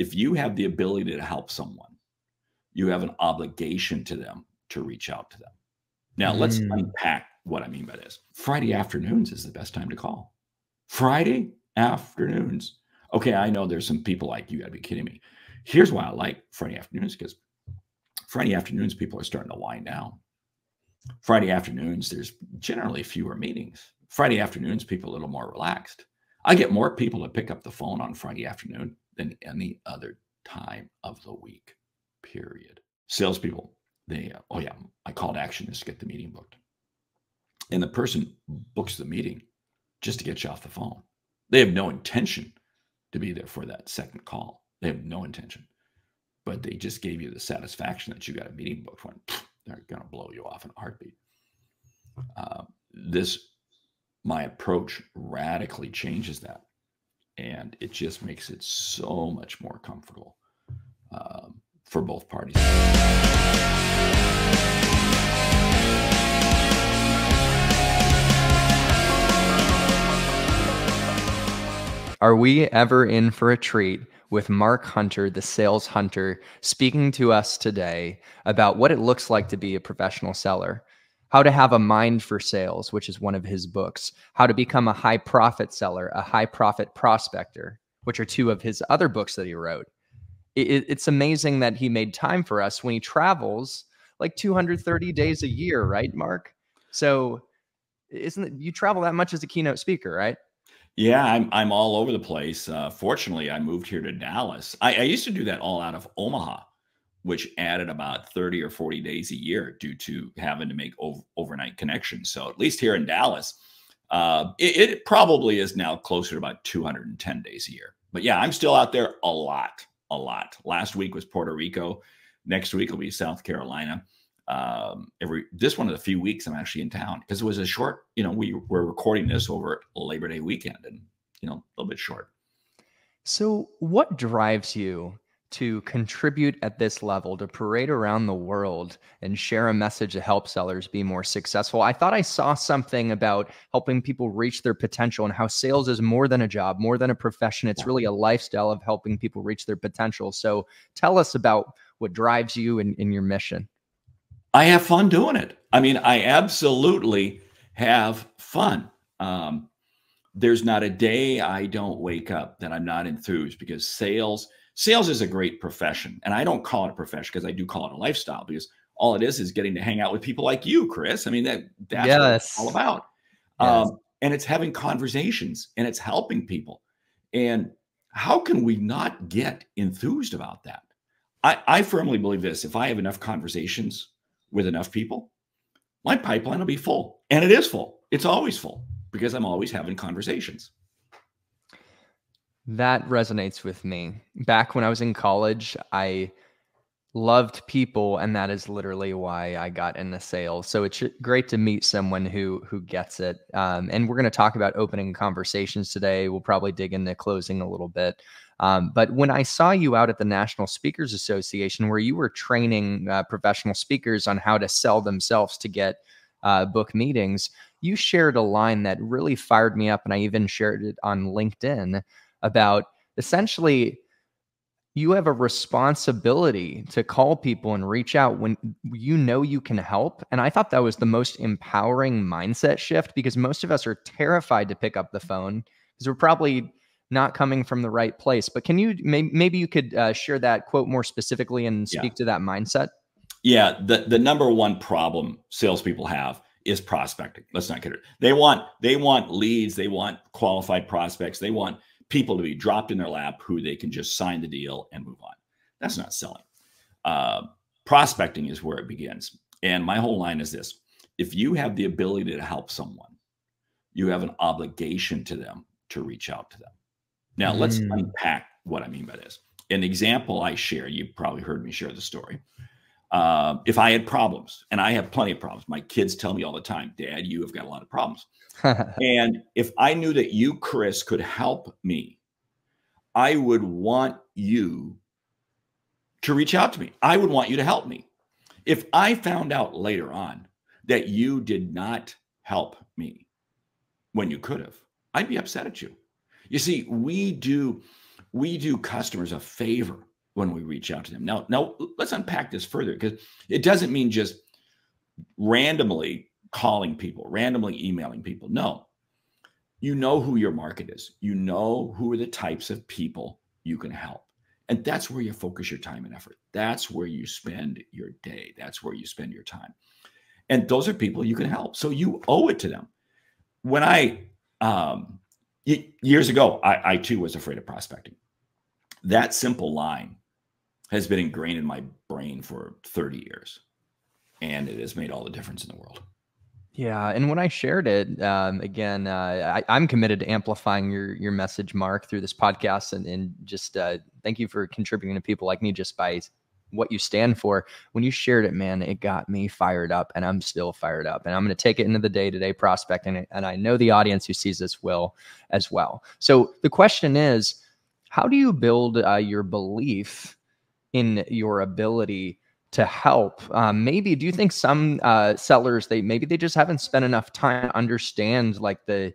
if you have the ability to help someone, you have an obligation to them to reach out to them. Now, let's unpack what I mean by this. Friday afternoons is the best time to call. Friday afternoons. Okay, I know there's some people like, you got to be kidding me. Here's why I like Friday afternoons, because Friday afternoons, people are starting to wind down. Friday afternoons, there's generally fewer meetings. Friday afternoons, people are a little more relaxed. I get more people to pick up the phone on Friday afternoon than any other time of the week, period. Salespeople, they, oh yeah, my call to action is to get the meeting booked. And the person books the meeting just to get you off the phone. They have no intention to be there for that second call. They have no intention, but they just gave you the satisfaction that you got a meeting booked when they're going to blow you off in a heartbeat. My approach radically changes that. And it just makes it so much more comfortable for both parties. Are we ever in for a treat with Mark Hunter, the sales hunter, speaking to us today about what it looks like to be a professional seller, how to have a mind for sales, which is one of his books, how to become a high profit seller, a high profit prospector, which are two of his other books that he wrote. It's amazing that he made time for us when he travels like 230 days a year, right, Mark? So isn't it, you travel that much as a keynote speaker, right? Yeah, I'm all over the place. Fortunately, I moved here to Dallas. I used to do that all out of Omaha, which added about 30 or 40 days a year due to having to make overnight connections. So at least here in Dallas, it probably is now closer to about 210 days a year. But yeah, I'm still out there a lot. Last week was Puerto Rico. Next week will be South Carolina. This one of the few weeks I'm actually in town, because it was a short, we were recording this over Labor Day weekend, and, a little bit short. So what drives you to contribute at this level, to parade around the world and share a message to help sellers be more successful? I thought I saw something about helping people reach their potential and how sales is more than a job, more than a profession. It's really a lifestyle of helping people reach their potential. So tell us about what drives you in your mission. I have fun doing it. I mean, I absolutely have fun. There's not a day I don't wake up that I'm not enthused, because sales is a great profession. And I don't call it a profession, because I do call it a lifestyle, because all it is getting to hang out with people like you, Chris. I mean, that's what it's all about. Yes. And it's having conversations, and it's helping people. And how can we not get enthused about that? I firmly believe this: if I have enough conversations with enough people, my pipeline will be full. And it is full. It's always full, because I'm always having conversations. That resonates with me. Back when I was in college, I loved people, and that is literally why I got into sales. So it's great to meet someone who gets it. And we're going to talk about opening conversations today. We'll probably dig into closing a little bit. But when I saw you out at the National Speakers Association, where you were training professional speakers on how to sell themselves to get book meetings, you shared a line that really fired me up. And I even shared it on LinkedIn about essentially you have a responsibility to call people and reach out when you know you can help. And I thought that was the most empowering mindset shift, because most of us are terrified to pick up the phone because we're probably not coming from the right place. But can you, maybe you could share that quote more specifically and speak to that mindset? Yeah. The number one problem salespeople have is prospecting. Let's not get it. They want leads. They want qualified prospects. They want people to be dropped in their lap who they can just sign the deal and move on. That's not selling. Prospecting is where it begins. And my whole line is this: if you have the ability to help someone, you have an obligation to them to reach out to them. Now, let's unpack what I mean by this. An example I share, you probably heard me share the story. If I had problems, and I have plenty of problems, my kids tell me all the time, Dad, you have got a lot of problems. And if I knew that you, Chris, could help me, I would want you to reach out to me. I would want you to help me. If I found out later on that you did not help me when you could have, I'd be upset at you. You see, we do we do customers a favor when we reach out to them. Now let's unpack this further, because it doesn't mean just randomly calling people, randomly emailing people. No, you know who your market is. You know who are the types of people you can help. And that's where you focus your time and effort. That's where you spend your day. That's where you spend your time. And those are people you can help. So you owe it to them. When years ago, I too was afraid of prospecting. That simple line has been ingrained in my brain for 30 years. And it has made all the difference in the world. Yeah. And when I shared it, again, I'm committed to amplifying your message, Mark, through this podcast. And just thank you for contributing to people like me just by what you stand for. When you shared it, man, it got me fired up, and I'm still fired up. And I'm going to take it into the day-to-day prospecting. And I know the audience who sees this will as well. So the question is, how do you build your belief in your ability to help? Maybe do you think some sellers, maybe they just haven't spent enough time to understand like the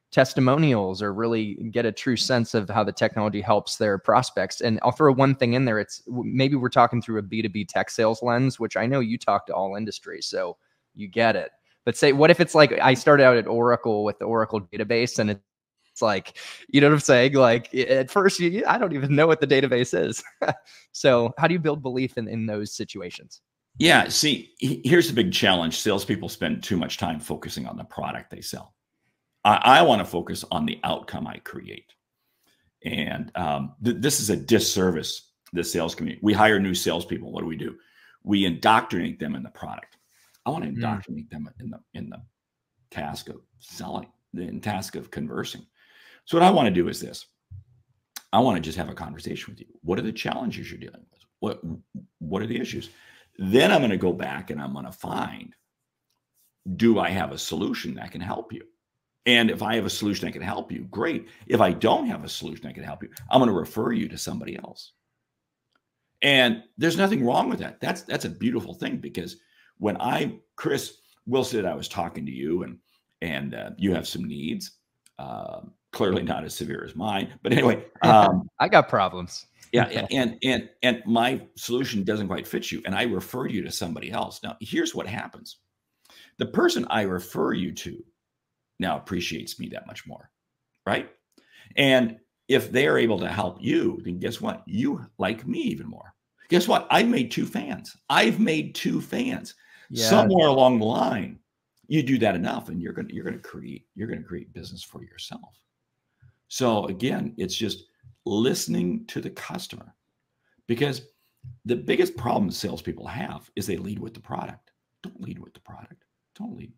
testimonials or really get a true sense of how the technology helps their prospects? And I'll throw one thing in there. It's maybe we're talking through a B2B tech sales lens, which I know you talk to all industries, so you get it. But say, what if it's like I started out at Oracle with the Oracle database, and it's like, you know what I'm saying? Like at first, I don't even know what the database is. So how do you build belief in those situations? Yeah. See, here's the big challenge. Salespeople spend too much time focusing on the product they sell. I want to focus on the outcome I create. And this is a disservice to the sales community. We hire new salespeople. What do? We indoctrinate them in the product. I want to indoctrinate them in the task of selling, the task of conversing. So what I want to do is this. I want to just have a conversation with you. What are the challenges you're dealing with? What are the issues? Then I'm going to go back and I'm going to find, do I have a solution that can help you? And if I have a solution that can help you, great. If I don't have a solution that can help you, I'm going to refer you to somebody else. And there's nothing wrong with that. That's a beautiful thing, because when Chris Wilson, I was talking to you, and you have some needs, clearly not as severe as mine, but anyway, I got problems. Yeah, and my solution doesn't quite fit you, and I refer you to somebody else. Now, here's what happens: the person I refer you to now appreciates me that much more, right? And if they are able to help you, then guess what? You like me even more. Guess what? I've made two fans. Yeah. Somewhere along the line, you do that enough, and you're going to create business for yourself. So again, it's just listening to the customer, because the biggest problem salespeople have is they lead with the product. Don't lead with the product. Don't lead.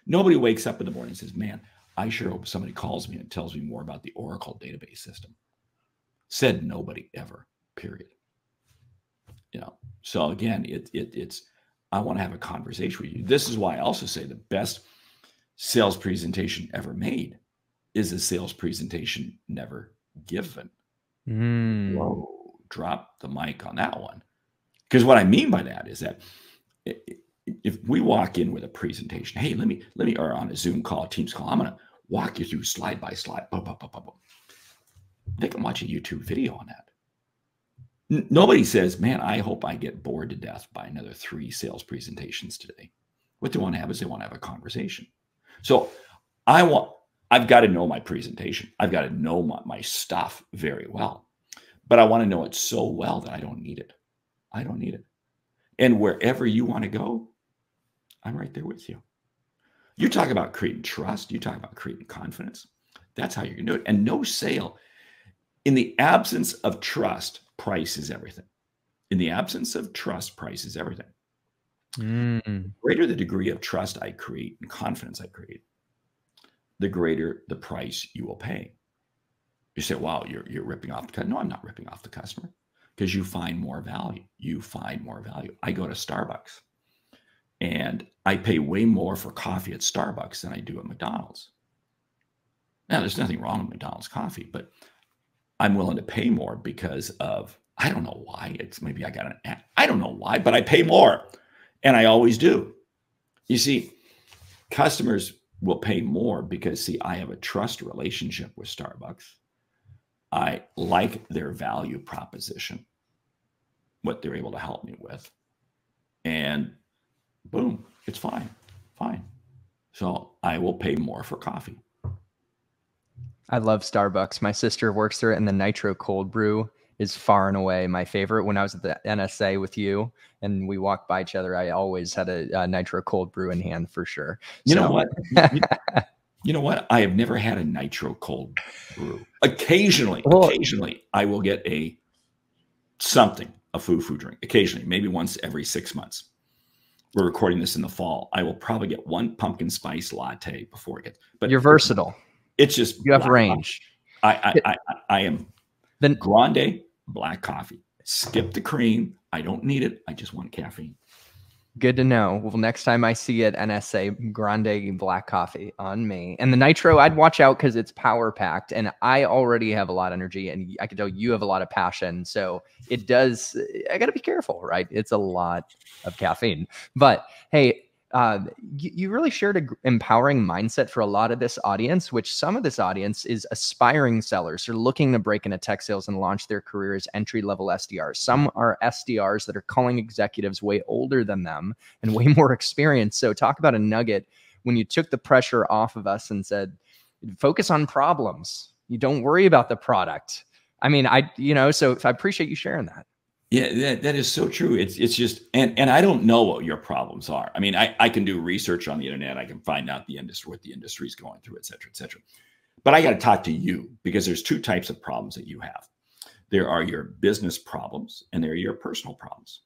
Nobody wakes up in the morning and says, man, I sure hope somebody calls me and tells me more about the Oracle database system. Said nobody ever, period. So again, it's I want to have a conversation with you. This is why I also say the best sales presentation ever made is a sales presentation never given. Whoa, drop the mic on that one. Because what I mean by that is that if we walk in with a presentation, hey, let me, or on a Zoom call, a Teams call, I'm going to walk you through slide by slide. They can watch a YouTube video on that. Nobody says, man, I hope I get bored to death by another 3 sales presentations today. What they want to have is they want to have a conversation. So I've got to know my presentation. I've got to know my stuff very well, but I want to know it so well that I don't need it. And wherever you want to go, I'm right there with you. You talk about creating trust. You talk about creating confidence. That's how you're going to do it. And no sale. In the absence of trust, price is everything. In the absence of trust, price is everything. The greater the degree of trust I create and confidence I create, the greater the price you will pay. You say, wow, you're ripping off the customer. No, I'm not ripping off the customer, because you find more value. I go to Starbucks and I pay way more for coffee at Starbucks than I do at McDonald's. Now, there's nothing wrong with McDonald's coffee, but I'm willing to pay more because of, I don't know why. It's maybe I got an app. I don't know why, but I pay more, and I always do. You see, customers will pay more because, see, I have a trust relationship with Starbucks. I like their value proposition, what they're able to help me with. And boom, it's fine. So I will pay more for coffee. I love Starbucks. My sister works there, and the Nitro cold brew is far and away my favorite. When I was at the NSA with you and we walked by each other, I always had a Nitro cold brew in hand for sure. You know what? You know what? I have never had a Nitro cold brew. Occasionally, I will get a food drink. Occasionally, maybe once every 6 months. We're recording this in the fall. I will probably get one pumpkin spice latte before it gets. But you're versatile. It's just you have range. I am grande black coffee. Skip the cream. I don't need it. I just want caffeine. Good to know. Well, next time I see it, NSA grande black coffee on me. And the Nitro, I'd watch out because it's power packed, and I already have a lot of energy, and I can tell you have a lot of passion. So it does. I got to be careful, right? It's a lot of caffeine. But hey, you really shared an empowering mindset for a lot of this audience, which some of this audience is aspiring sellers who are looking to break into tech sales and launch their career as entry-level SDRs. Some are SDRs that are calling executives way older than them and way more experienced. So talk about a nugget when you took the pressure off of us and said, focus on problems. You don't worry about the product. I mean, so I appreciate you sharing that. Yeah, that is so true. It's just, and I don't know what your problems are. I mean, I can do research on the internet. I can find out what the industry is going through, et cetera, et cetera. But I got to talk to you because there's two types of problems that you have. There are your business problems and there are your personal problems.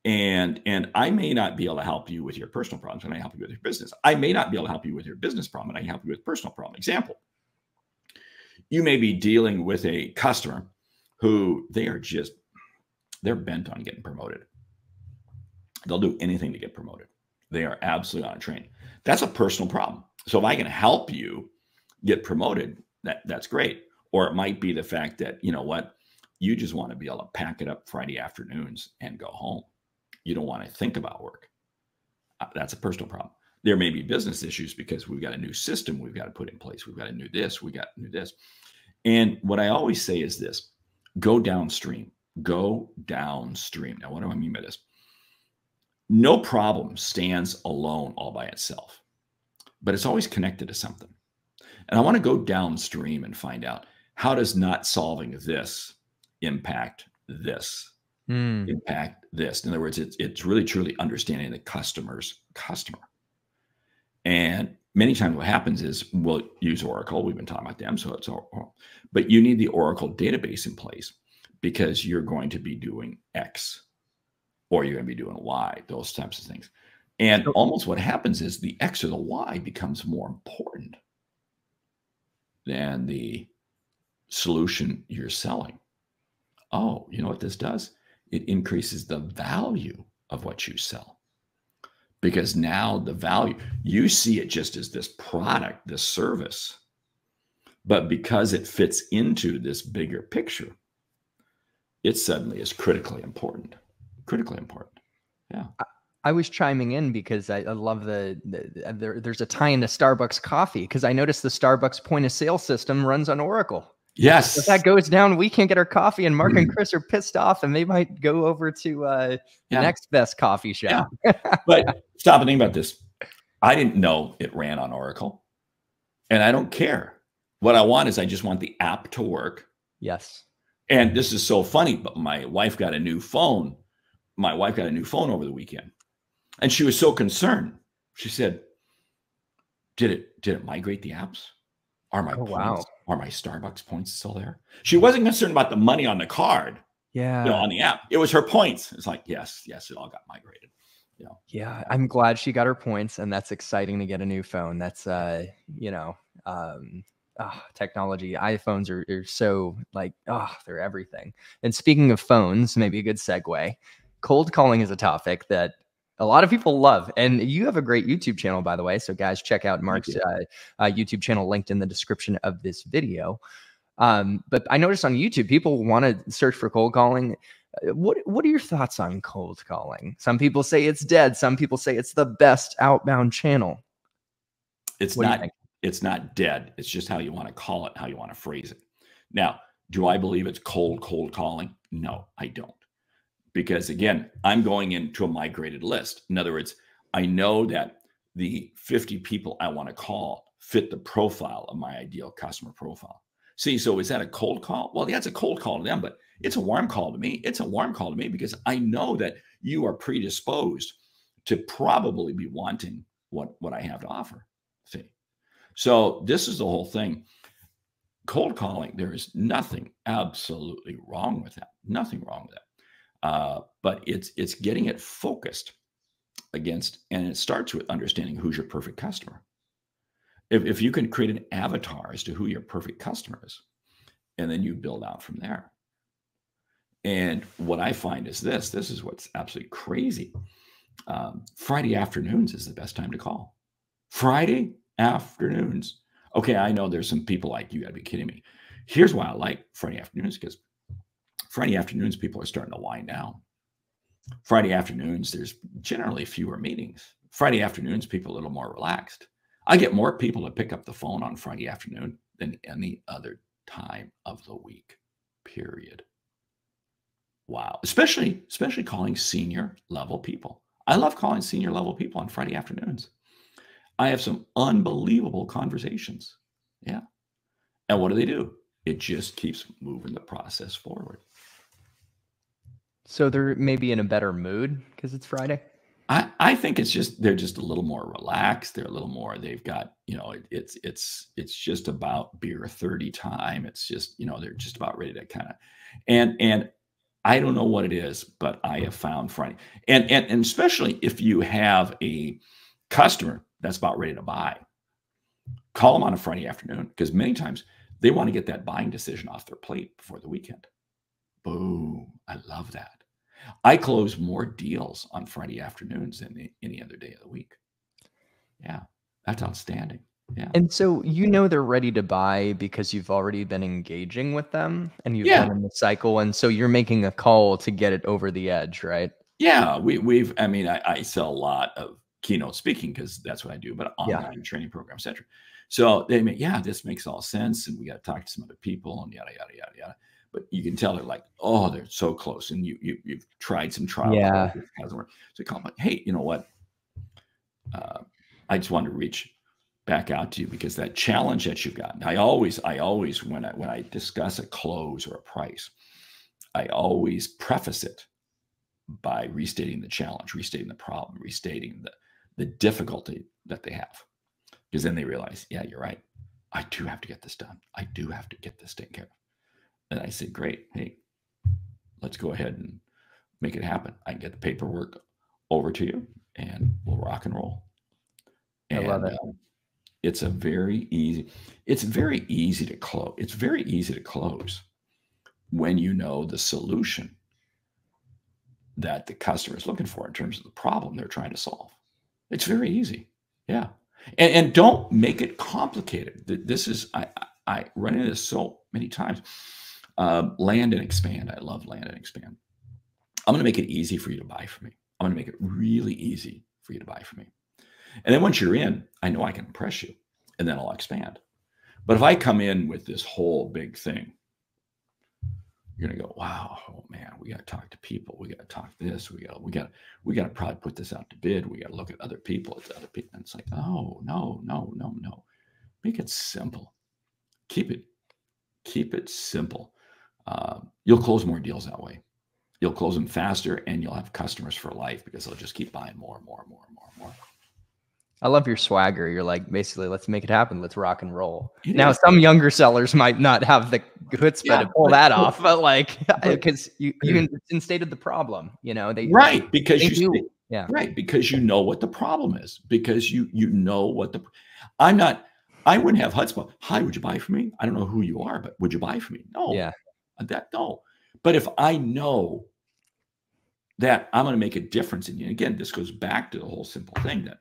And I may not be able to help you with your personal problems and I help you with your business. I may not be able to help you with your business problem and I help you with personal problem. Example, you may be dealing with a customer who they're bent on getting promoted. They'll do anything to get promoted. They are absolutely on a train. That's a personal problem. So if I can help you get promoted, that's great. Or it might be the fact that, you know what, you just want to be able to pack it up Friday afternoons and go home. You don't want to think about work. That's a personal problem. There may be business issues because we've got a new system we've got to put in place. We've got to do this. We got to do this. And what I always say is this, go downstream. Go downstream. Now, what do I mean by this? No problem stands alone all by itself, but it's always connected to something. And I want to go downstream and find out, how does not solving this impact this? Impact this. In other words, it's really truly understanding the customer's customer. And many times what happens is we'll use Oracle. We've been talking about them. So it's all, but you need the Oracle database in place, because you're going to be doing X or you're going to be doing Y, those types of things. And almost what happens is the X or the Y becomes more important than the solution you're selling. Oh, you know what this does? It increases the value of what you sell. Because now the value, you see it just as this product, this service, but because it fits into this bigger picture, it suddenly is critically important. Critically important. Yeah. I was chiming in because I love there's a tie into Starbucks coffee, because I noticed the Starbucks point of sale system runs on Oracle. Yes. If that goes down, we can't get our coffee, and Mark and Chris are pissed off, and they might go over to the next best coffee shop. Yeah. But stop and think about this. I didn't know it ran on Oracle, and I don't care. What I want is I just want the app to work. Yes. And this is so funny, but my wife got a new phone. My wife got a new phone over the weekend, and she was so concerned. She said, "Did it migrate the apps? Are my points, are my Starbucks points still there?" She wasn't concerned about the money on the card, on the app. It was her points. It's like, yes, it all got migrated. Yeah, I'm glad she got her points, and that's exciting to get a new phone. That's technology. iPhones are so they're everything. And speaking of phones, maybe a good segue. Cold calling is a topic that a lot of people love. And you have a great YouTube channel, by the way. So guys, check out Mark's YouTube channel linked in the description of this video. But I noticed on YouTube, people want to search for cold calling. What are your thoughts on cold calling? Some people say it's dead. Some people say it's the best outbound channel. It's not dead. It's just how you want to call it, how you want to phrase it. Now, Do I believe it's cold calling? No, I don't. Because again, I'm going into a migrated list. In other words, I know that the 50 people I want to call fit the profile of my ideal customer profile. See, so is that a cold call? Well, yeah, it's a cold call to them, but it's a warm call to me. It's a warm call to me because I know that you are predisposed to probably be wanting what I have to offer. See, so this is the whole thing. Cold calling, there is nothing absolutely wrong with that. Nothing wrong with that. But it's getting it focused against, and it starts with understanding who's your perfect customer. If you can create an avatar as to who your perfect customer is, and then you build out from there. And what I find is this is what's absolutely crazy. Friday afternoons is the best time to call. Friday afternoons. Okay, I know there's some people like, you got to be kidding me. Here's why I like Friday afternoons, because Friday afternoons, people are starting to wind down. Friday afternoons, there's generally fewer meetings. Friday afternoons, people are a little more relaxed. I get more people to pick up the phone on Friday afternoon than any other time of the week, period. Wow. Especially calling senior level people. I love calling senior level people on Friday afternoons. I have some unbelievable conversations. Yeah. And what do? It just keeps moving the process forward. So they're maybe in a better mood because it's Friday? I think it's just, they're just a little more relaxed. They're a little more, they've got, it's just about beer 30 time. It's just, they're just about ready to kind of, and I don't know what it is, but I have found Friday, and especially if you have a customer that's about ready to buy, call them on a Friday afternoon, because many times they want to get that buying decision off their plate before the weekend. Boom. I love that. I close more deals on Friday afternoons than any other day of the week. Yeah, that's outstanding. Yeah. And so they're ready to buy because you've already been engaging with them and you've been in the cycle. And so you're making a call to get it over the edge, right? Yeah, I sell a lot of keynote speaking because that's what I do, but online training program, et cetera. So they make, this makes all sense. And we got to talk to some other people and yada, yada, yada, yada. But you can tell they're like, oh, they're so close. And you've tried some trial. Yeah. So you call them like, hey, you know what? I just wanted to reach back out to you because that challenge that you've got. I always, when I discuss a close or a price, I always preface it by restating the challenge, restating the problem, restating the difficulty that they have. Because then they realize, yeah, you're right. I do have to get this done. I do have to get this taken care of. And I say, great. Hey, let's go ahead and make it happen. I can get the paperwork over to you and we'll rock and roll. And I love it. it's very easy to close. It's very easy to close when you know the solution that the customer is looking for in terms of the problem they're trying to solve. It's very easy. Yeah. And don't make it complicated. This is, I run into this so many times. Land and expand. I love land and expand. I'm going to make it easy for you to buy from me. I'm going to make it really easy for you to buy from me. And then once you're in, I know I can impress you and then I'll expand. But if I come in with this whole big thing, you're going to go, wow, oh man, we got to talk to people. We got to talk this. We got to probably put this out to bid. We got to look at other people. And it's like, oh, no. Make it simple. Keep it simple. You'll close more deals that way. You'll close them faster and you'll have customers for life because they'll just keep buying more and more and more and more and more. I love your swagger. You're like, basically, let's make it happen. Let's rock and roll. Now, some younger sellers might not have the chutzpah to pull that off, but because you instated the problem, right, because because you know what the problem is, because you know what I wouldn't have chutzpah. Hi, would you buy from me? I don't know who you are, but would you buy from me? No. Yeah. No. But if I know that I'm going to make a difference in you, and again, this goes back to the whole simple thing that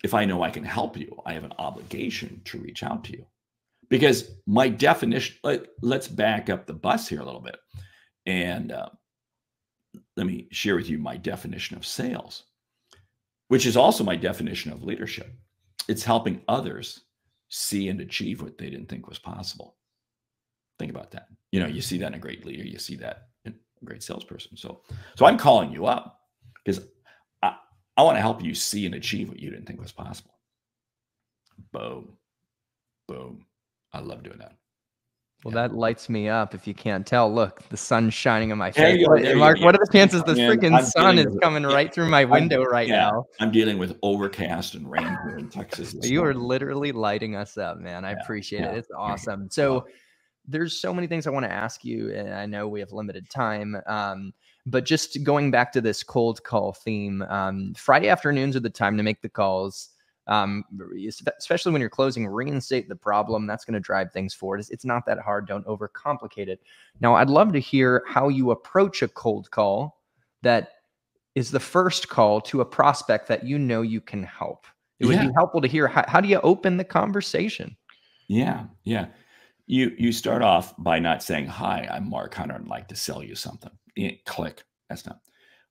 if I know I can help you, I have an obligation to reach out to you. Because my definition, let's back up the bus here a little bit. And let me share with you my definition of sales, which is also my definition of leadership. It's helping others see and achieve what they didn't think was possible. Think about that. You know, you see that in a great leader, you see that in a great salesperson. So I'm calling you up because I want to help you see and achieve what you didn't think was possible. Boom. Boom. I love doing that. Well, that lights me up. If you can't tell, look, the sun's shining on my There face. you go, Mark, what are the chances this Man, freaking sun is coming right through my window Yeah, now? I'm dealing with overcast and rain here in Texas. You are literally lighting us up, man. I appreciate it. It's awesome. So there's so many things I want to ask you, and I know we have limited time. But just going back to this cold call theme, Friday afternoons are the time to make the calls. Especially when you're closing, reinstate the problem. That's going to drive things forward. It's not that hard. Don't overcomplicate it. Now, I'd love to hear how you approach a cold call that is the first call to a prospect that you know you can help. It would be helpful to hear how do you open the conversation? Yeah. You start off by not saying, "Hi, I'm Mark Hunter. I'd like to sell you something." Click. That's not.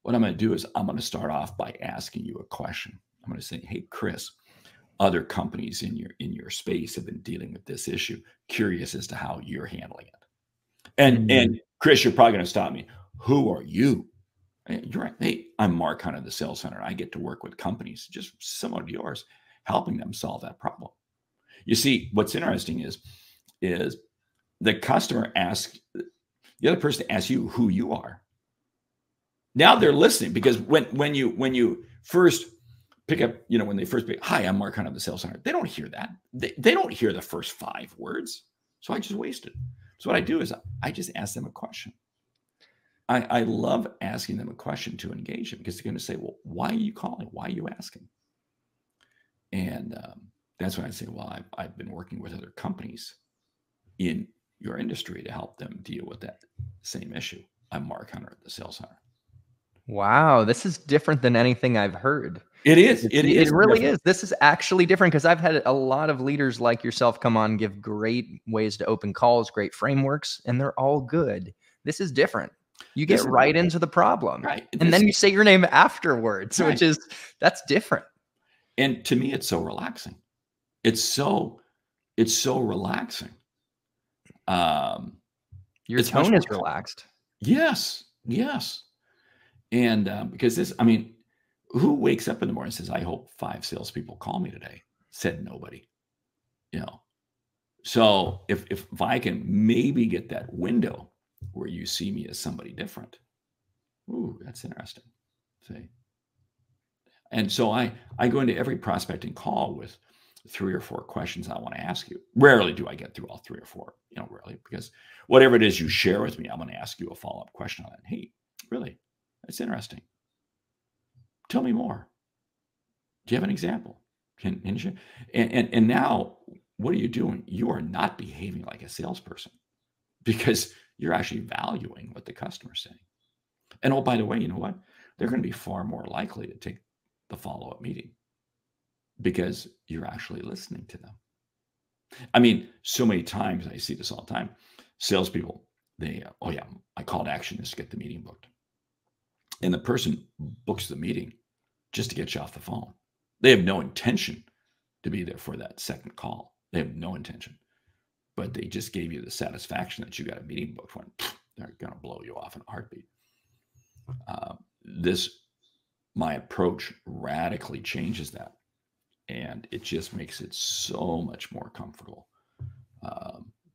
What I'm going to do is I'm going to start off by asking you a question. I'm going to say, "Hey, Chris, other companies in your space have been dealing with this issue. Curious as to how you're handling it." And Chris, you're probably going to stop me. Who are you? You're right. Hey, I'm Mark Hunter, the sales center. I get to work with companies just similar to yours, helping them solve that problem. You see, what's interesting is the customer asks the other person to ask you who you are. Now they're listening, because when you first pick up, when they first pick, "Hi, I'm Mark Hunter, the sales center," they don't hear that. They don't hear the first 5 words. So I just wasted. So what I do is I just ask them a question. I love asking them a question to engage them, because they're going to say, "Well, why are you calling? Why are you asking?" And that's when I say, "Well, I've been working with other companies in your industry to help them deal with that same issue. I'm Mark Hunter, the sales center." Wow, this is different than anything I've heard. It is. It really is. This is actually different, because I've had a lot of leaders like yourself come on, give great ways to open calls, great frameworks, and they're all good. This is different. You get right into the problem, right? And then you say your name afterwards, right. That's different. And to me, it's so relaxing. It's so relaxing. Your tone is relaxed. Yes. And because who wakes up in the morning and says, "I hope 5 salespeople call me today"? Said nobody. So if I can maybe get that window where you see me as somebody different, ooh, that's interesting. See? And so I go into every prospecting call with 3 or 4 questions I want to ask you. Rarely do I get through all 3 or 4, rarely, because whatever it is you share with me, I'm going to ask you a follow-up question on it. "Hey, really? That's interesting. Tell me more. Do you have an example? Can you share?" And now, what are you doing? You are not behaving like a salesperson, because you're actually valuing what the customer's saying. And oh, by the way, you know what? They're going to be far more likely to take the follow-up meeting, because you're actually listening to them. So many times I see this all the time. Salespeople, they, "Oh yeah, my call to action is to get the meeting booked." And the person books the meeting just to get you off the phone. They have no intention to be there for that second call. They have no intention, but they just gave you the satisfaction that you got a meeting booked when they're going to blow you off in a heartbeat. My approach radically changes that. And it just makes it so much more comfortable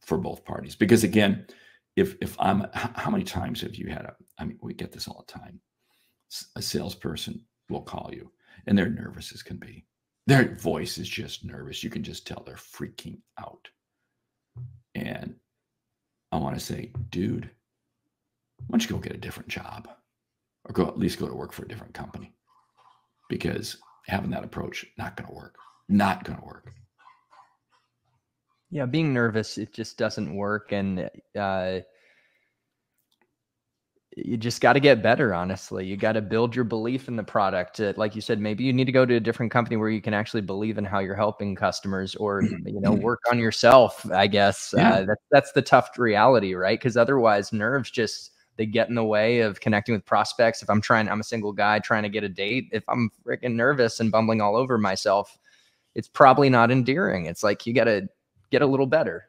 for both parties. Because again, how many times have you had we get this all the time. A salesperson will call you and they're nervous as can be. Their voice is just nervous. You can just tell they're freaking out. And I want to say, dude, why don't you go get a different job, or at least go to work for a different company? Because having that approach, not going to work. Not going to work. Yeah, being nervous, it just doesn't work. And you just got to get better, honestly. You got to build your belief in the product. Like you said, maybe you need to go to a different company where you can actually believe in how you're helping customers, or work on yourself, I guess. Yeah. That's the tough reality, right? Because otherwise nerves they get in the way of connecting with prospects. I'm a single guy trying to get a date. If I'm freaking nervous and bumbling all over myself, it's probably not endearing. It's like, you got to get a little better.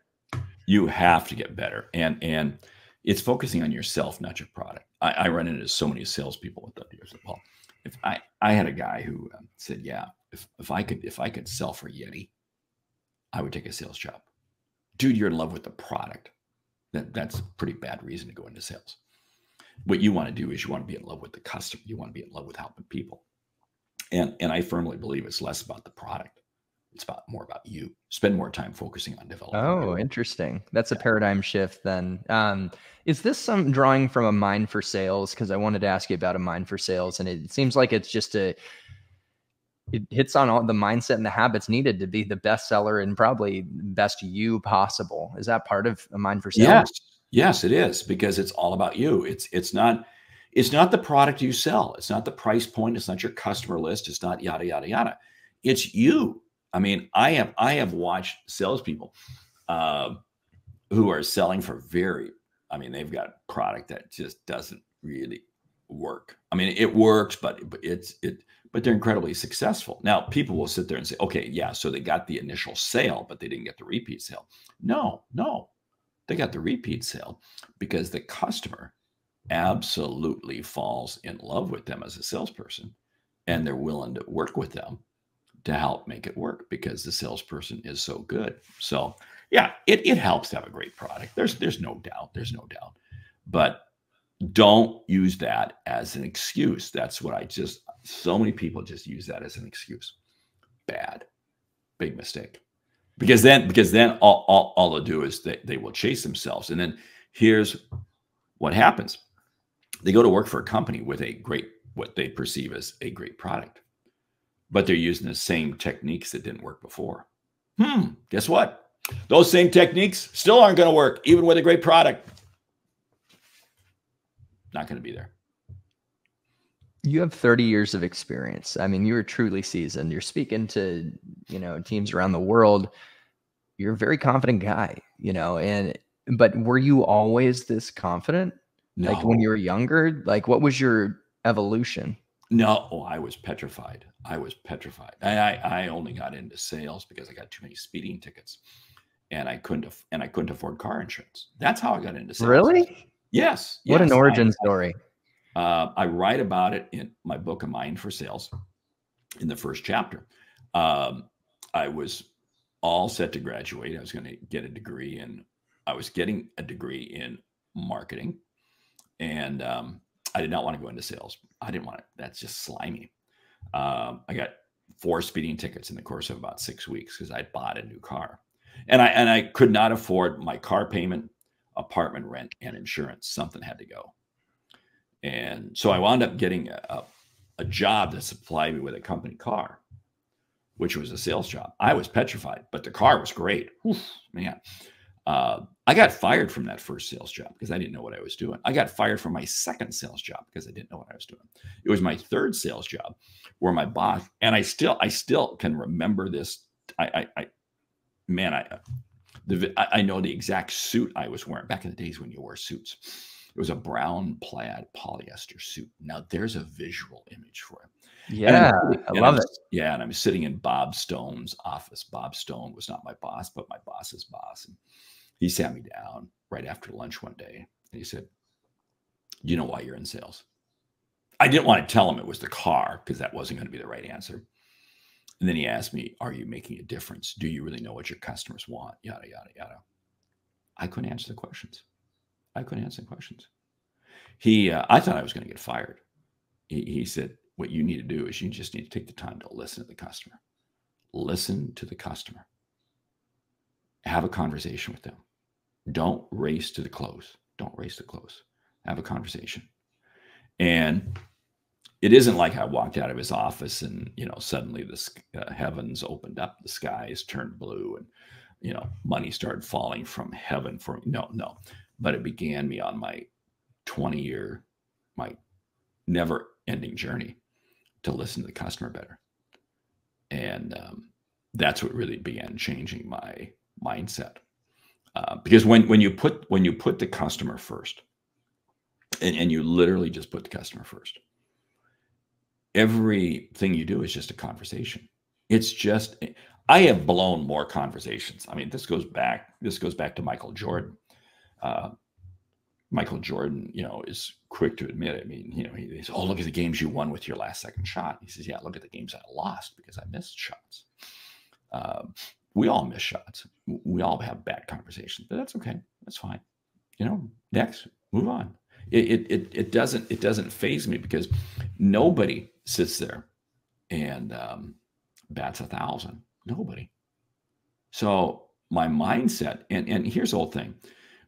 You have to get better. And it's focusing on yourself, not your product. I run into so many salespeople with that. Paul, if I had a guy who said, yeah, if I could sell for Yeti, I would take a sales job. Dude, you're in love with the product. That's a pretty bad reason to go into sales. What you want to do is you want to be in love with the customer. You want to be in love with helping people. And I firmly believe it's less about the product. It's more about you. Spend more time focusing on developing. Oh, interesting. That's a paradigm shift then. Is this some drawing from a Mind for Sales? Because I wanted to ask you about a Mind for Sales, and it seems like it's just it hits on all the mindset and the habits needed to be the best seller and probably best you possible. Is that part of a Mind for Sales? Yes, it is, because it's all about you. It's not the product you sell. It's not the price point. It's not your customer list. It's not yada, yada, yada. It's you. I mean, I have watched salespeople who are selling for they've got a product that just doesn't really work. I mean, it works, but they're incredibly successful. Now, people will sit there and say, okay, yeah, so they got the initial sale, but they didn't get the repeat sale. No, they got the repeat sale because the customer absolutely falls in love with them as a salesperson, and they're willing to work with them to help make it work because the salesperson is so good. So yeah, it helps to have a great product. There's no doubt. But don't use that as an excuse. That's what so many people just use that as an excuse. Big mistake. Because then all they'll do is they will chase themselves. And then here's what happens. They go to work for a company with what they perceive as a great product, but they're using the same techniques that didn't work before. Guess what? Those same techniques still aren't going to work, even with a great product. Not going to be there. You have 30 years of experience. I mean, you're truly seasoned. You're speaking to, teams around the world. You're a very confident guy, but were you always this confident? No. Like when you were younger, like what was your evolution? No, I was petrified. I only got into sales because I got too many speeding tickets, and I couldn't afford car insurance. That's how I got into sales. Really? Yes. What an origin story. I write about it in my book, A Mind for Sales, in the first chapter. I was all set to graduate. I was going to get a degree I was getting a degree in marketing, and I did not want to go into sales. I didn't want it. That's just slimy. I got 4 speeding tickets in the course of about 6 weeks because I bought a new car, and I could not afford my car payment, apartment rent, and insurance. Something had to go. And so I wound up getting a job that supplied me with a company car, which was a sales job. I was petrified, but the car was great. Oof, man. I got fired from that first sales job because I didn't know what I was doing. I got fired from my second sales job because I didn't know what I was doing. It was my third sales job where my boss, and I still can remember this. I know the exact suit I was wearing back in the days when you wore suits. It was a brown plaid polyester suit. Now there's a visual image for it. Yeah, I love it. Yeah, and I'm sitting in Bob Stone's office. Bob Stone was not my boss, but my boss's boss. And he sat me down right after lunch one day, and he said, "Do you know why you're in sales?" I didn't want to tell him it was the car because that wasn't going to be the right answer. And then he asked me, "Are you making a difference? Do you really know what your customers want?" Yada, yada, yada. I couldn't answer the questions. I thought I was going to get fired. He said, "What you need to do is you just need to take the time to listen to the customer. Listen to the customer. Have a conversation with them. Don't race to the close. Have a conversation." And it isn't like I walked out of his office and, suddenly the heavens opened up, the skies turned blue, and, money started falling from heaven for me. No. But it began me on my 20-year, my never-ending journey to listen to the customer better. And that's what really began changing my mindset. Because when you put the customer first, and you literally just put the customer first, everything you do is just a conversation. It's just, I have blown more conversations. I mean, this goes back to Michael Jordan. Michael Jordan, is quick to admit it. I mean, he says, "Oh, look at the games you won with your last second shot." He says, "Yeah, look at the games I lost because I missed shots." We all miss shots. We all have bad conversations, but that's okay. That's fine. Next, move on. It doesn't faze me because nobody sits there and bats 1,000. Nobody. So my mindset, and here's the whole thing.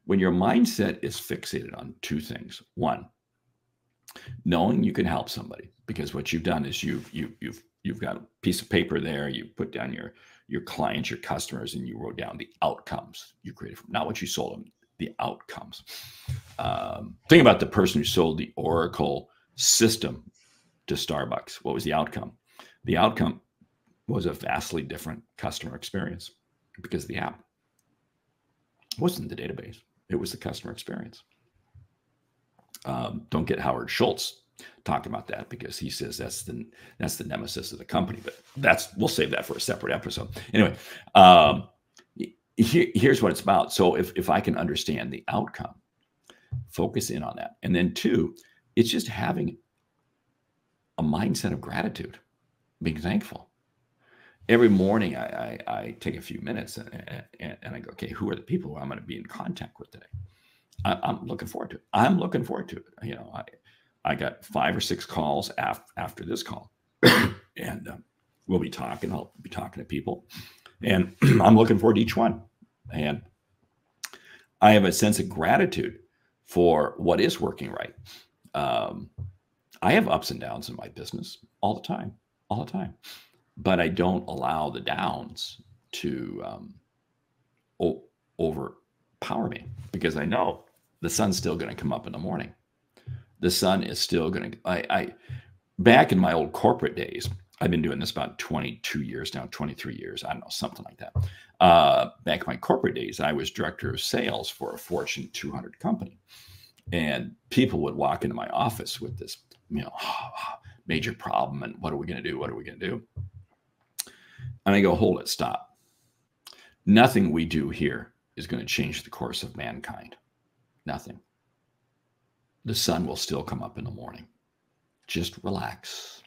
When your mindset is fixated on two things: one, knowing you can help somebody, because what you've done is you've got a piece of paper there, you put down your clients, your customers, and you wrote down the outcomes you created, not what you sold them, the outcomes. Think about the person who sold the Oracle system to Starbucks. What was the outcome? The outcome was a vastly different customer experience because the app wasn't the database. It was the customer experience. Don't get Howard Schultz talking about that because he says that's the nemesis of the company. But we'll save that for a separate episode. Anyway, here's what it's about. So if I can understand the outcome, focus in on that. And then two, it's just having a mindset of gratitude, being thankful. Every morning I take a few minutes and I go, okay, who are the people who I'm going to be in contact with today? I'm looking forward to it. I'm looking forward to it. I got 5 or 6 calls after this call, and we'll be talking. I'll be talking to people, and I'm looking forward to each one. And I have a sense of gratitude for what is working right. I have ups and downs in my business all the time, but I don't allow the downs to overpower me because I know the sun's still going to come up in the morning. The sun is still going to, back in my old corporate days, I've been doing this about 22 years now, 23 years. I don't know, something like that. Back in my corporate days, I was director of sales for a Fortune 200 company. And people would walk into my office with this, major problem. And what are we going to do? What are we going to do? And I go, hold it, stop. Nothing we do here is going to change the course of mankind. Nothing. The sun will still come up in the morning. Just relax.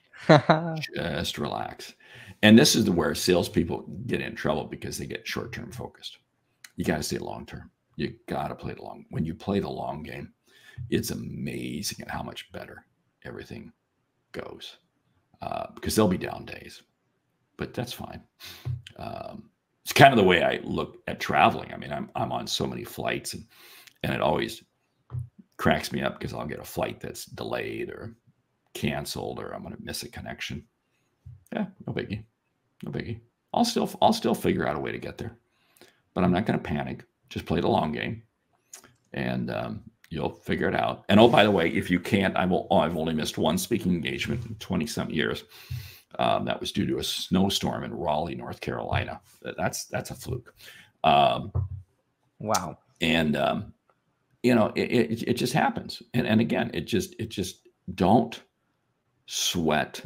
Just relax. And this is where salespeople get in trouble because they get short-term focused. You got to stay long-term. You got to play the long. When you play the long game, it's amazing at how much better everything goes. Because there'll be down days, but that's fine. It's kind of the way I look at traveling. I mean, I'm on so many flights, and it always cracks me up because I'll get a flight that's delayed or canceled, or I'm going to miss a connection. Yeah, no biggie, no biggie. I'll still figure out a way to get there, but I'm not going to panic. Just play the long game, and you'll figure it out. And oh, by the way, if you can't, I've only missed one speaking engagement in 20-some years. That was due to a snowstorm in Raleigh, North Carolina. That's a fluke. Wow. And it just happens. And again, it just don't sweat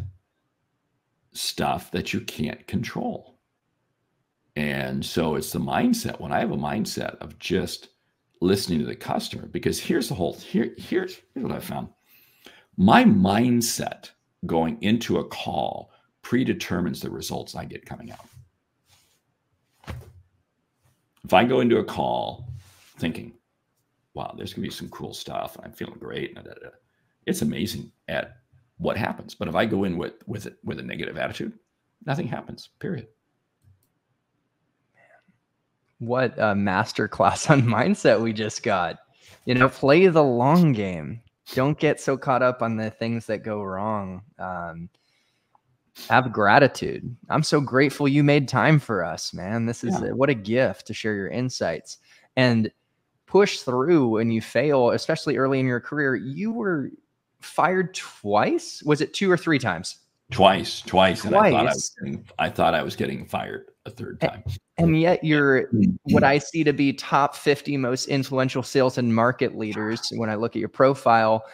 stuff that you can't control. And so it's the mindset. When I have a mindset of just listening to the customer, because here's what I found. My mindset going into a call predetermines the results I get coming out. If I go into a call thinking, wow, there's going to be some cool stuff, and I'm feeling great, it's amazing at what happens. But if I go in with a negative attitude, nothing happens, period. What a masterclass on mindset we just got. Play the long game. Don't get so caught up on the things that go wrong. Have gratitude. I'm so grateful you made time for us, man. This is what a gift to share your insights and push through when you fail, especially early in your career. You were fired twice. Was it 2 or 3 times? Twice. And I thought I was getting fired a third time. And yet you're what I see to be top 50 most influential sales and market leaders. When I look at your profile,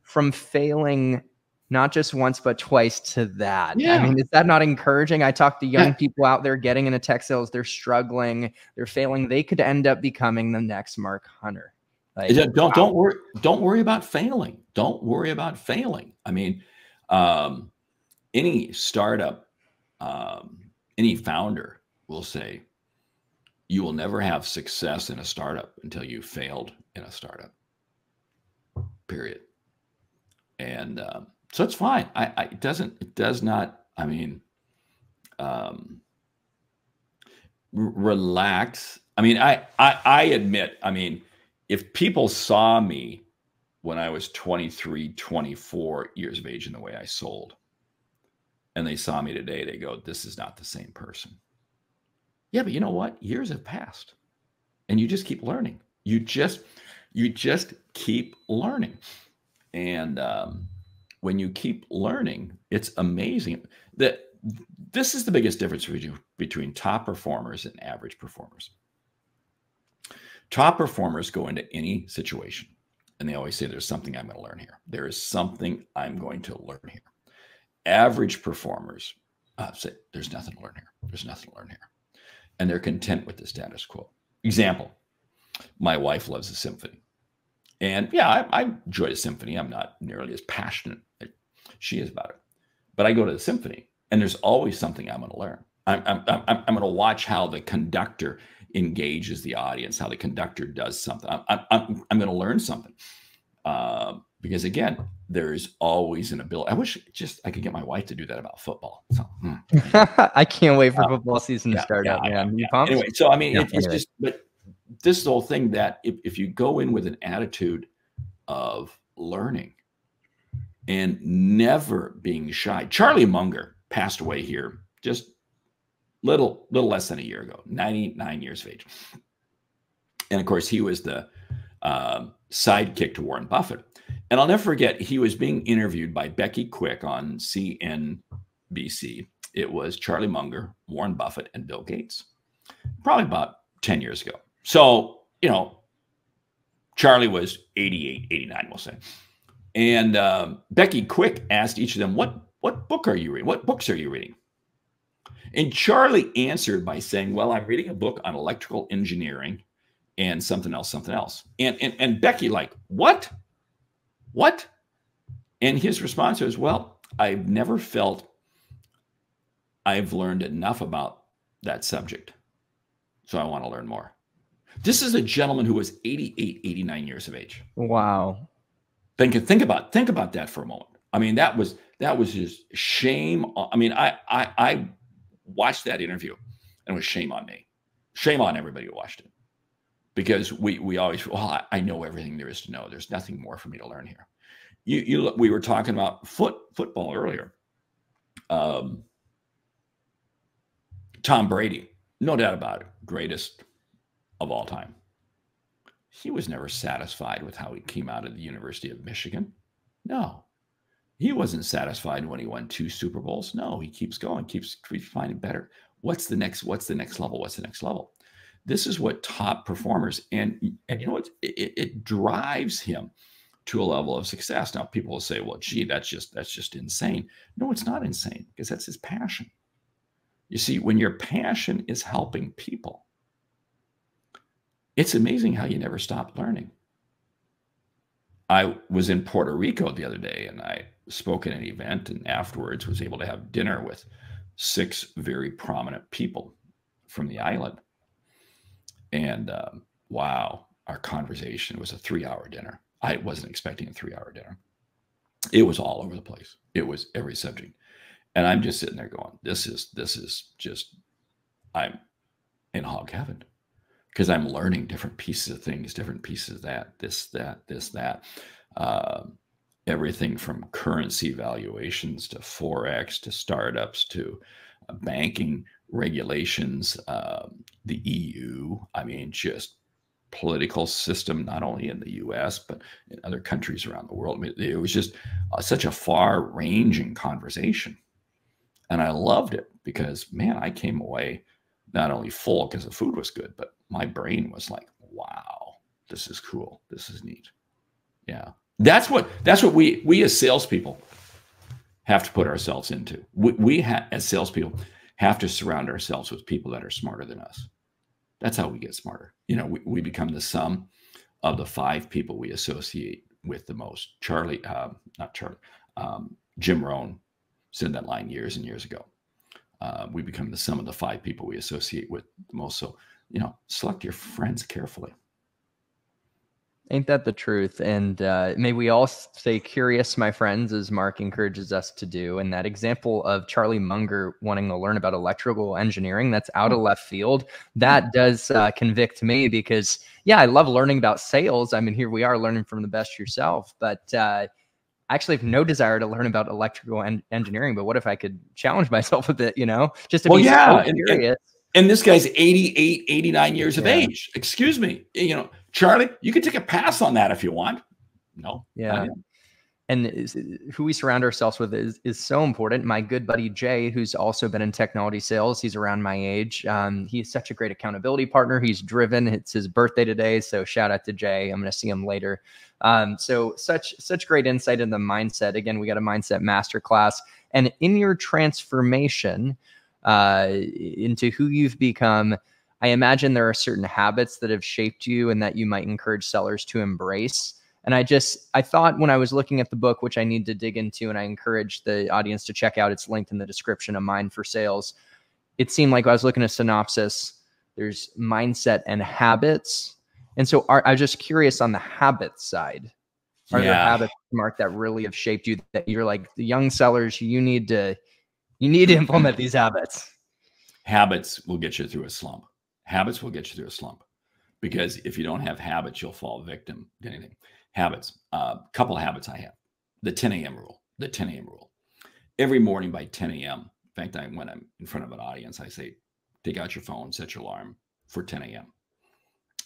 from failing not just once, but twice to that. Yeah. I mean, is that not encouraging? I talk to young people out there getting into tech sales. They're struggling. They're failing. They could end up becoming the next Mark Hunter. Like, don't worry about failing. Don't worry about failing. I mean, any startup, any founder will say, you will never have success in a startup until you failed in a startup, period. And so it's fine. It does not, I mean, relax. I mean, I admit, I mean, if people saw me when I was 23, 24 years of age in the way I sold, and they saw me today, they go, this is not the same person. Yeah, but you know what? Years have passed, and you just keep learning. You just keep learning. And when you keep learning, it's amazing that this is the biggest difference between top performers and average performers. Top performers go into any situation, and they always say, there's something I'm going to learn here. There is something I'm going to learn here. Average performers say, there's nothing to learn here. There's nothing to learn here. And they're content with the status quo. Example, my wife loves the symphony. And yeah, I enjoy the symphony. I'm not nearly as passionate as she is about it. But I go to the symphony, and there's always something I'm going to learn. I'm going to watch how the conductor engages the audience, how the conductor does something. I'm going to learn something. Because again, there's always an ability. I wish I could get my wife to do that about football. So, I can't wait for football season to start up, man. You pumped? Anyway, so I mean, it's just, but this is the whole thing that if you go in with an attitude of learning and never being shy. Charlie Munger passed away here just little less than a year ago, 99 years of age. And of course, he was the sidekick to Warren Buffett. And I'll never forget, he was being interviewed by Becky Quick on CNBC. It was Charlie Munger, Warren Buffett, and Bill Gates, probably about 10 years ago. So, you know, Charlie was 88, 89, we'll say. And Becky Quick asked each of them, what book are you reading? What books are you reading? And Charlie answered by saying, well, I'm reading a book on electrical engineering and something else. And Becky like, what? And his response was, well, I've never felt I've learned enough about that subject. So I want to learn more. This is a gentleman who was 88, 89 years of age. Wow. Think about that for a moment. I mean, that was just shame. I mean, I watched that interview, and it was shame on me. Shame on everybody who watched it. Because we always, well, I know everything there is to know. There's nothing more for me to learn here. We were talking about football earlier. Tom Brady, no doubt about it, greatest of all time. He was never satisfied with how he came out of the University of Michigan. No, he wasn't satisfied when he won 2 Super Bowls. No, he keeps going, keeps finding better. What's the next level? What's the next level? This is what top performers, and you know what, it drives him to a level of success. Now people will say, well, gee, that's just insane. No, it's not insane, because that's his passion. You see, when your passion is helping people, it's amazing how you never stop learning. I was in Puerto Rico the other day, and I spoke at an event, and afterwards was able to have dinner with 6 very prominent people from the island. And wow, our conversation was a 3-hour dinner. I wasn't expecting a 3-hour dinner. It was all over the place. It was every subject. And I'm just sitting there going, this is just, I'm in hog heaven, because I'm learning different pieces of things, different pieces of that, this, that. Everything from currency valuations to Forex to startups to banking regulations, the EU, I mean, just political system, not only in the US, but in other countries around the world. I mean, it was just such a far-ranging conversation. And I loved it because, man, I came away not only full because the food was good, but my brain was like, wow, this is cool. This is neat. Yeah. That's what we as salespeople, have to put ourselves into. We as salespeople, have to surround ourselves with people that are smarter than us. That's how we get smarter. You know, we become the sum of the 5 people we associate with the most. Jim Rohn said that line years and years ago. We become the sum of the 5 people we associate with the most. So, you know, select your friends carefully. Ain't that the truth? And may we all stay curious, my friends, as Mark encourages us to do. And that example of Charlie Munger wanting to learn about electrical engineering, that's out of left field. That does convict me because, yeah, I love learning about sales. I mean, here we are learning from the best yourself. But I actually have no desire to learn about electrical engineering. But what if I could challenge myself a bit, you know, just to be so curious. And this guy's 88, 89 years of age. Excuse me. You know, Charlie, you can take a pass on that if you want. No. Yeah. And who we surround ourselves with is so important. My good buddy, Jay, who's also been in technology sales, he's around my age. He's such a great accountability partner. He's driven. It's his birthday today. So shout out to Jay. I'm going to see him later. So such great insight in the mindset. Again, we got a mindset masterclass. And in your transformation, into who you've become, I imagine there are certain habits that have shaped you and that you might encourage sellers to embrace. And I thought when I was looking at the book, which I need to dig into, and I encourage the audience to check out, it's linked in the description of Mind for Sales. It seemed like I was looking at a synopsis, there's mindset and habits. And so I was just curious on the habit side. Are there habits, Mark, that really have shaped you that you're like, the young sellers, you need to implement these habits? Habits will get you through a slump. Habits will get you through a slump because if you don't have habits, you'll fall victim to anything. Habits, couple of habits I have. The 10 a.m. rule, the 10 a.m. rule. Every morning by 10 a.m., in fact, when I'm in front of an audience, I say, take out your phone, set your alarm for 10 a.m.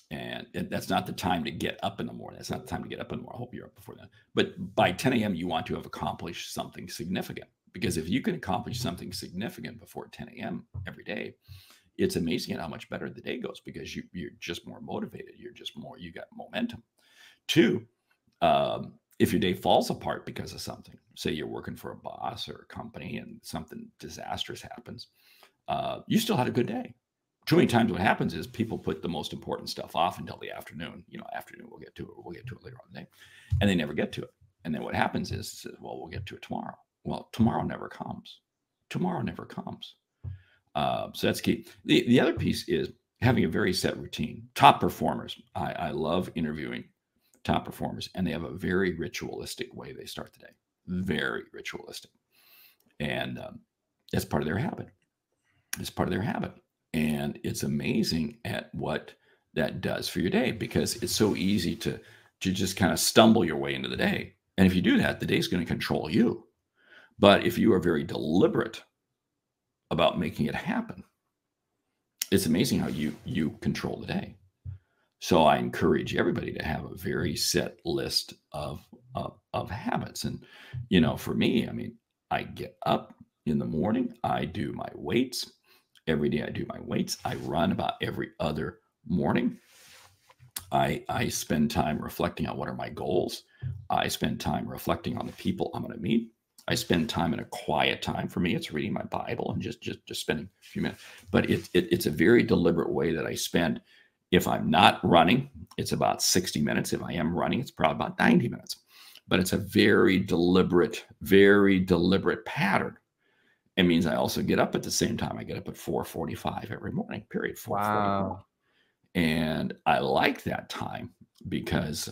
And that's not the time to get up in the morning. That's not the time to get up in the morning. I hope you're up before then. But by 10 a.m., you want to have accomplished something significant. Because if you can accomplish something significant before 10 a.m. every day, it's amazing how much better the day goes because you're just more motivated. You got momentum. 2, if your day falls apart because of something, say you're working for a boss or a company and something disastrous happens, you still had a good day. Too many times what happens is people put the most important stuff off until the afternoon. You know, afternoon, we'll get to it later on in the day. And they never get to it. And then what happens is, well, we'll get to it tomorrow. Well, tomorrow never comes. Tomorrow never comes. So that's key. The other piece is having a very set routine. Top performers. I love interviewing top performers, and they have a very ritualistic way they start the day. Very ritualistic. And that's part of their habit. It's part of their habit. And it's amazing at what that does for your day because it's so easy to just kind of stumble your way into the day. And if you do that, the day's going to control you. But if you are very deliberate about making it happen, it's amazing how you control the day. So I encourage everybody to have a very set list of habits. And, you know, for me, I mean, I get up in the morning, I do my weights. Every day I do my weights. I run about every other morning. I spend time reflecting on what are my goals. I spend time reflecting on the people I'm going to meet. I spend time in a quiet time. For me, it's reading my Bible and just spending a few minutes. But it's a very deliberate way that I spend. If I'm not running, it's about 60 minutes. If I am running, it's probably about 90 minutes. But it's a very deliberate pattern. It means I also get up at the same time. I get up at 4:45 every morning, period. 4:45. Wow. And I like that time because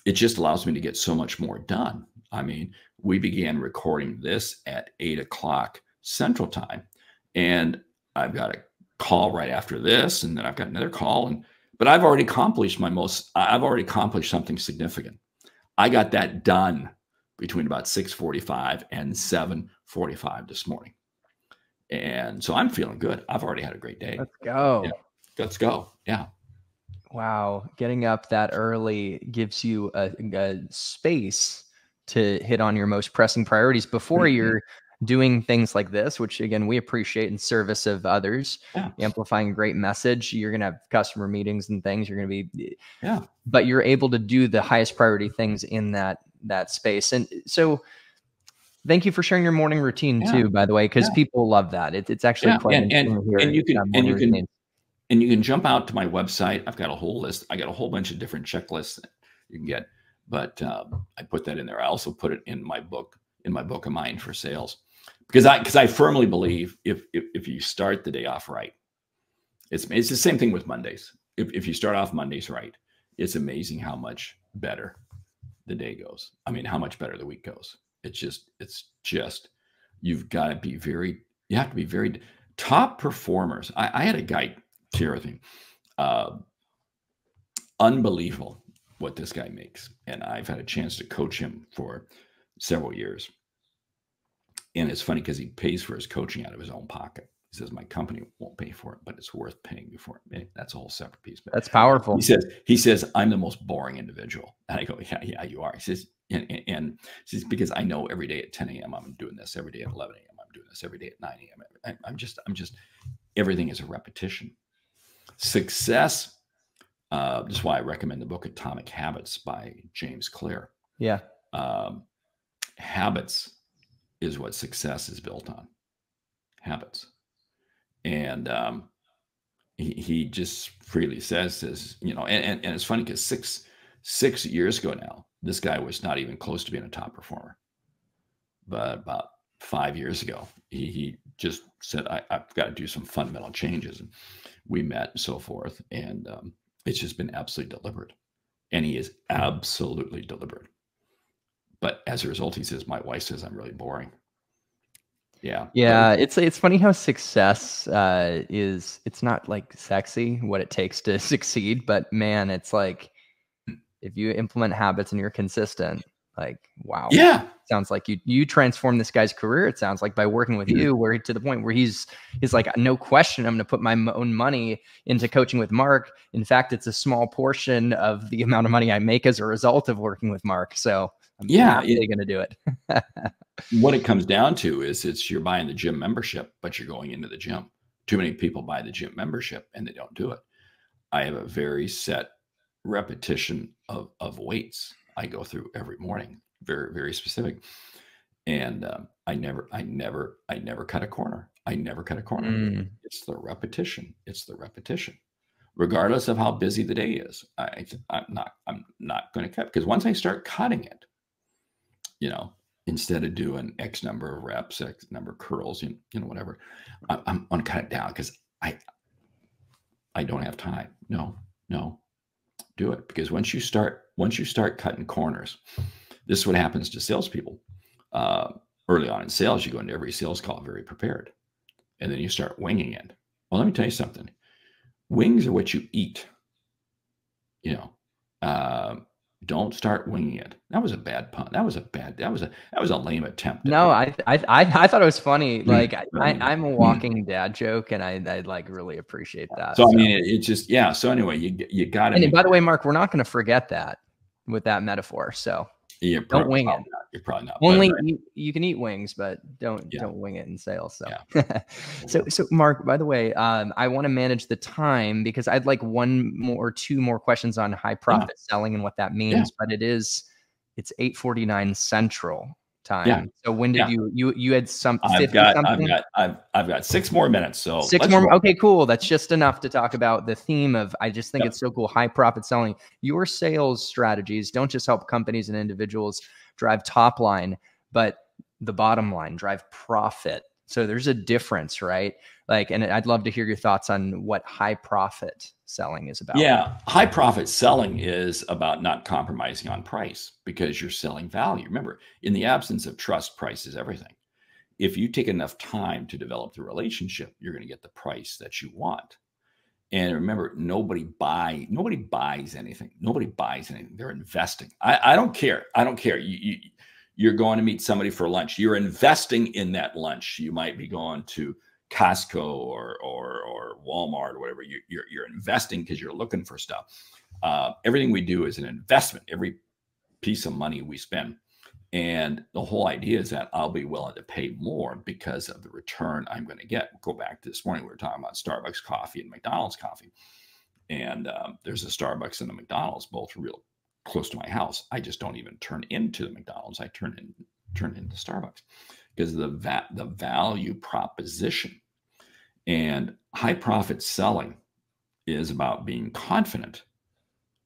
it just allows me to get so much more done. I mean, we began recording this at 8 o'clock Central Time. And I've got a call right after this. And then I've got another call. But I've already accomplished something significant. I got that done between about 6:45 and 7:45 this morning. And so I'm feeling good. I've already had a great day. Let's go. Yeah. Let's go. Yeah. Wow. Getting up that early gives you a space to hit on your most pressing priorities before you're doing things like this, which again, we appreciate in service of others, amplifying a great message. You're going to have customer meetings and things. You're going to be, but you're able to do the highest priority things in that space. And so Thank you for sharing your morning routine Yeah, too, by the way, because yeah, people love that. It's actually yeah, quite interesting to hear and you can morning routines. and you can jump out to my website. I've got a whole list. I got a whole bunch of different checklists that you can get, but I put that in there. I also put it in my book of Mind for Sales, because I firmly believe if you start the day off right, it's the same thing with Mondays. If you start off Mondays right, it's amazing how much better the day goes. I mean, how much better the week goes. It's just you have to be very top performers. I had a guy share with me, unbelievable what this guy makes. And I've had a chance to coach him for several years. And it's funny because he pays for his coaching out of his own pocket. He says, my company won't pay for it, but it's worth paying me for it. That's a whole separate piece. But That's powerful. he says, I'm the most boring individual. And I go, yeah, you are. He says, and he says, because I know every day at 10 a.m. I'm doing this, every day at 11 a.m. I'm doing this, every day at 9 a.m. I'm just, everything is a repetition. Success. That's why I recommend the book Atomic Habits by James Clear. Yeah. Habits is what success is built on. Habits. And he just freely says, and it's funny because six years ago now, this guy was not even close to being a top performer. But about 5 years ago, he just said, I've got to do some fundamental changes. And we met and so forth. And it's just been absolutely deliberate. And he is absolutely deliberate. But as a result, he says, my wife says I'm really boring. Yeah. Yeah. It's funny how success it's not like sexy what it takes to succeed, but man, it's like if you implement habits and you're consistent, like, wow. Yeah. Sounds like you transformed this guy's career. It sounds like by working with you, where to the point where he's like, no question, I'm going to put my own money into coaching with Mark. In fact, it's a small portion of the amount of money I make as a result of working with Mark. So I'm really going to do it. What it comes down to is you're buying the gym membership, but you're going into the gym. Too many people buy the gym membership and they don't do it. I have a very set repetition of weights I go through every morning, very, very specific. And I never cut a corner. I never cut a corner. It's the repetition. It's the repetition. Regardless of how busy the day is, I'm not going to cut, because once I start cutting it, instead of doing X number of reps, X number of curls, whatever, I'm going to cut it down because I don't have time. No, do it. Because once you start cutting corners, this is what happens to salespeople. Early on in sales, you go into every sales call very prepared, and then you start winging it. Well, let me tell you something. Wings are what you eat. Don't start winging it. That was a bad pun. That was a lame attempt. No, I thought it was funny. Like I'm a walking dad joke, and I like really appreciate that. So I mean, it's just, yeah. So anyway, you got to. And by the way, Mark, we're not going to forget that with that metaphor. So don't wing it. You're probably not. Only you can eat wings, but don't wing it in sales. So, yeah. so Mark, by the way, I want to manage the time because I'd like two more questions on high profit selling and what that means. But it's 8:49 Central time. Yeah. So when did you had some? I've got 6 more minutes. So 6 more. Okay, cool. That's just enough to talk about the theme of. I just think it's so cool. High profit selling. Your sales strategies don't just help companies and individuals drive top line, but the bottom line, drive profit. So there's a difference, right? Like, and I'd love to hear your thoughts on what high profit selling is about. Yeah. High profit selling is about not compromising on price because you're selling value. Remember, in the absence of trust, price is everything. If you take enough time to develop the relationship, you're going to get the price that you want. And remember, nobody buys anything. Nobody buys anything. They're investing. I don't care. I don't care. You're going to meet somebody for lunch. You're investing in that lunch. You might be going to Costco or Walmart or whatever. You're investing because you're looking for stuff. Everything we do is an investment. Every piece of money we spend. And the whole idea is that I'll be willing to pay more because of the return I'm going to get. Go back to this morning, we were talking about Starbucks coffee and McDonald's coffee. And there's a Starbucks and a McDonald's, both real close to my house. I just don't even turn into the McDonald's. I turn in turn it into Starbucks because of the value proposition. And high profit selling is about being confident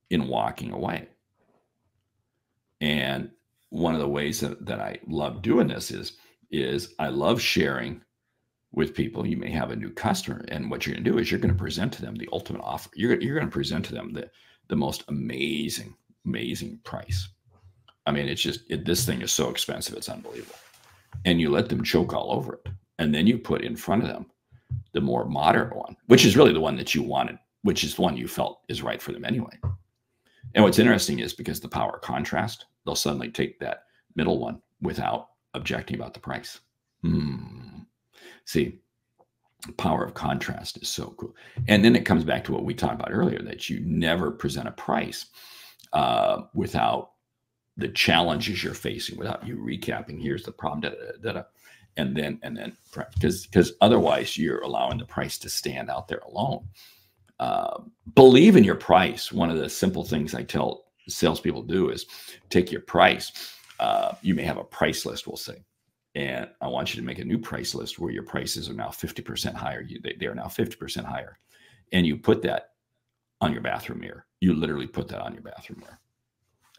in walking away. And one of the ways that I love doing this is I love sharing with people. You may have a new customer, and what you're going to do is you're going to present to them the ultimate offer. You're going to present to them the most amazing price. I mean, it's just, this thing is so expensive, it's unbelievable. And you let them choke all over it. And then you put in front of them the more moderate one, which is really the one that you wanted, which is the one you felt is right for them anyway. And what's interesting is because the power of contrast, they'll suddenly take that middle one without objecting about the price. See, power of contrast is so cool. And then it comes back to what we talked about earlier, that you never present a price without the challenges you're facing, without you recapping, here's the problem, and then because otherwise you're allowing the price to stand out there alone. Believe in your price. One of the simple things I tell salespeople do is take your price. You may have a price list, we'll say, and I want you to make a new price list where your prices are now 50% higher. They are now 50% higher. And you put that on your bathroom mirror. You literally put that on your bathroom mirror.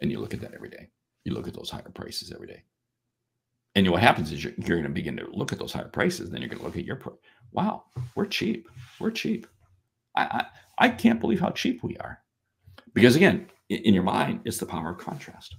And you look at that every day. You look at those higher prices every day. And what happens is you're going to begin to look at those higher prices. Then you're going to look at your price. Wow, we're cheap. We're cheap. I can't believe how cheap we are. Because again, in your mind, it's the power of contrast.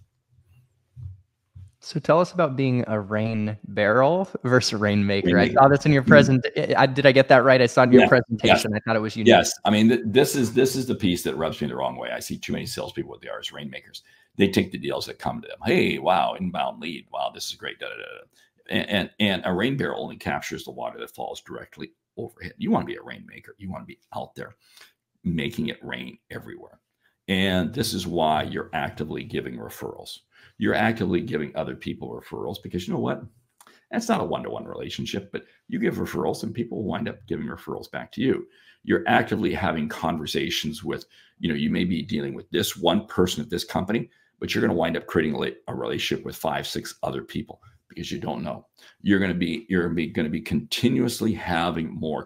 So tell us about being a rain barrel versus a rainmaker. I saw this in your present. Did I get that right? I saw it in your presentation. Yes. I thought it was unique. Yes. I mean, this is the piece that rubs me the wrong way. I see too many salespeople, what they are as rainmakers. They take the deals that come to them. Hey, wow, inbound lead. Wow, this is great. Da, da, da. And a rain barrel only captures the water that falls directly overhead. You want to be a rainmaker. You want to be out there making it rain everywhere. And this is why you're actively giving referrals. You're actively giving other people referrals because you know what? That's not a one-to-one relationship, but you give referrals and people wind up giving referrals back to you. You're actively having conversations with, you may be dealing with this one person at this company, but you're going to wind up creating a relationship with 5, 6 other people because you don't know. You're going to be continuously having more.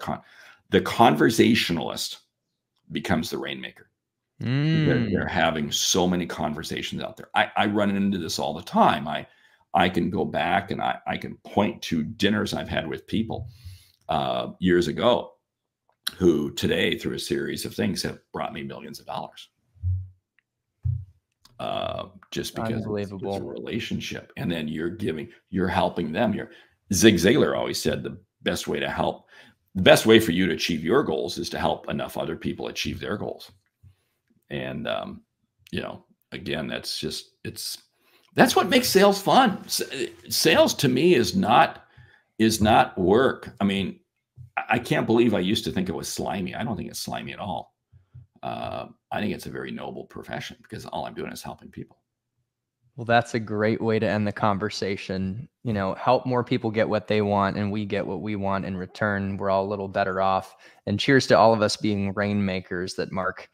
The conversationalist becomes the rainmaker. They're having so many conversations out there. I run into this all the time. I can go back and I can point to dinners I've had with people years ago who today, through a series of things, have brought me millions of dollars. Just because it's a relationship. And then you're helping them. Zig Ziglar always said the best way for you to achieve your goals is to help enough other people achieve their goals. And, again, that's what makes sales fun. Sales to me is not work. I mean, I can't believe I used to think it was slimy. I don't think it's slimy at all. I think it's a very noble profession because all I'm doing is helping people. Well, that's a great way to end the conversation. Help more people get what they want and we get what we want in return. We're all a little better off. And cheers to all of us being rainmakers that Mark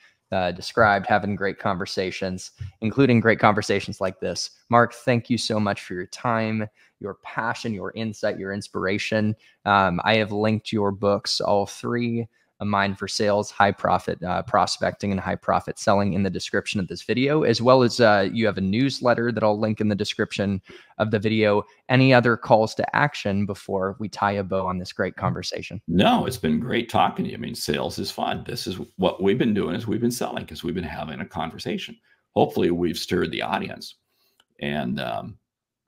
described, having great conversations, including great conversations like this. Mark, thank you so much for your time, your passion, your insight, your inspiration. I have linked your books, all 3, A Mind for Sales, High Profit Prospecting, and High Profit Selling, in the description of this video, as well as you have a newsletter that I'll link in the description of the video. Any other calls to action before we tie a bow on this great conversation? No, it's been great talking to you. I mean, sales is fun. This is what we've been doing, is we've been selling because we've been having a conversation. Hopefully we've stirred the audience and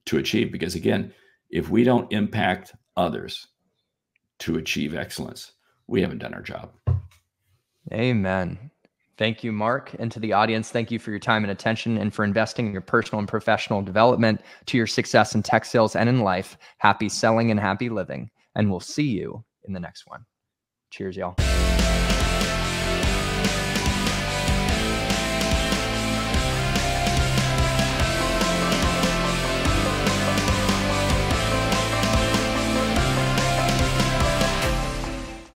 to achieve, because again, if we don't impact others to achieve excellence, we haven't done our job. Amen. Thank you, Mark. And to the audience, thank you for your time and attention and for investing in your personal and professional development to your success in tech sales and in life. Happy selling and happy living. And we'll see you in the next one. Cheers, y'all.